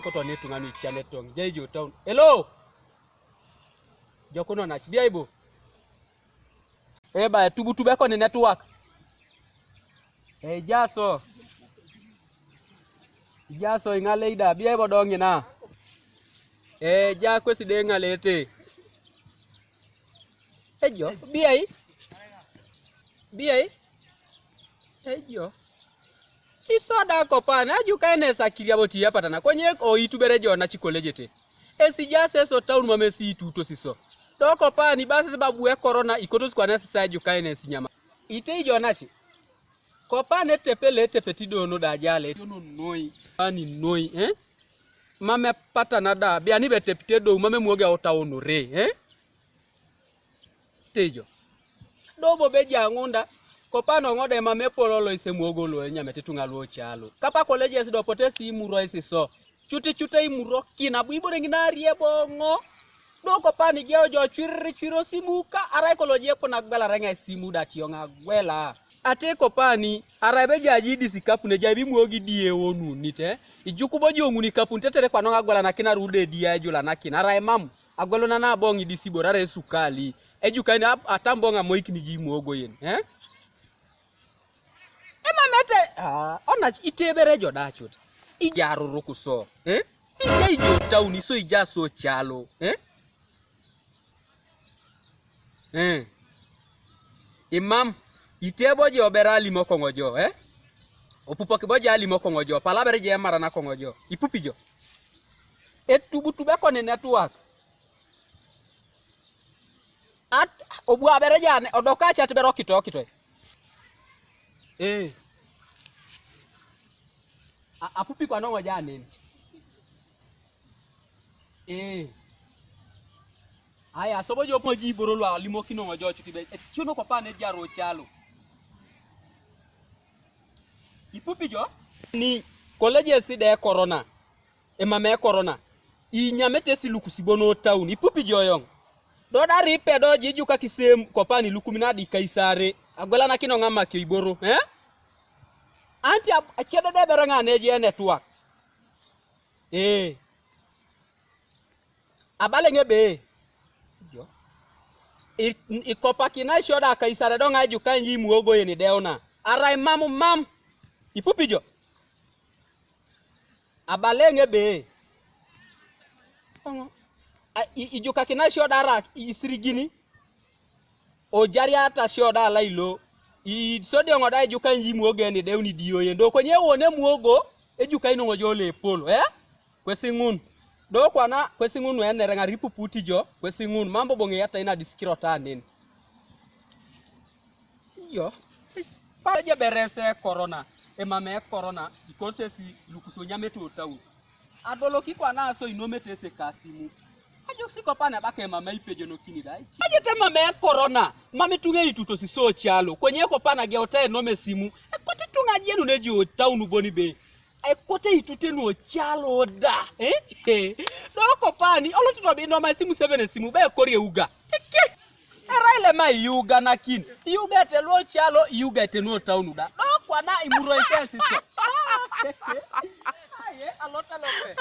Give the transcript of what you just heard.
ko to ne tungani chane tong jejo town hello jokono na chibia ibo ba tubu ko ni network jaso ingale ida bia ibo dongi na ja kwesi de ngalete ejo bia ejo isoda kopana ajukaene sakiria boti hapa tana kwenye oitubere jona chikolejete esijase so town mamesi tuto siso doko pani basi sababu ya corona ikoto sikwa nesi saju kaine sinyama ite ijonachi kopane tepele tepetido no dajale no noi ani noi mame pata nada bia ni betepitedo mame muoge otaono re tejo dobo beja ngunda kopano ngode mame pololo ise muogolo nyamete tungalo chalo kapa koleje sido potesi imuro isi so chute imuro kina buibore ngina riebongo doko pani geo jo chiro simuka arai koloje pona gbela renga simu dati yonga gwela ate kopani arai be jaji disikapu ne jabi muogi die wonu nite ijukubo jonguni kapu tetere kwa nonga gwela nakina rude dia jula nakina arai mamu agwelo na bongi disibora re sukali ejukaini atambonga moikini ji muogo yen emamete ona itebere jodachot ijaruru kuso ije ijo town iso ijaso chalo imam iteboje oberali mokongojo opupoke boje ali mokongojo palabere je mara na kongojo ipupijo etubutube ko ne network at obu abere jane odoka chat bero kito apupi kwa nongo jane aya sobo jo poji borolo alimo kinongo jo chutibe chuno ko pa ne jaro chalo ipupi jo ni college side corona mame corona inyamete silukusibono town ipupi jo yong do dari pedo jiju ka kisem ko pa ni lukuminadi kaisare agola na kinonga make iboro anti achedo de beranga neje network abale ngebe jo ikopa kina shoda kaisare donga aju kanji muogo yeni deona arai mam ipupi jo abale ngebe ijuka kina shoda ra isirigini ojari ata shoda lailo sodi ngoda ijuka nji muogo yeni deuni dio yendo kwenye wone muogo ejuka ino ngojole polo kwesingun do kwana kwesingun wene renga ripu puti jo kwesingun mambo bonge yata ina diskiro tanin yo paje berese corona mame corona ikose si lukuso nyamete otawu adolo kikwana so inomete se kasimu ajoksi kopana bake mama ipejo no kini dai aje te mame corona mame tunge ituto si so chalo kwenye kopana ge otae nome simu kote tunga jenu neji otawu boni be kote itutenu chalo da doko pani olotuto bindo ma simu 7 simu be korie uga eraile ma yuga nakin yuga te lo chalo yuga te no town da doko na imuro intensi so aye alota lope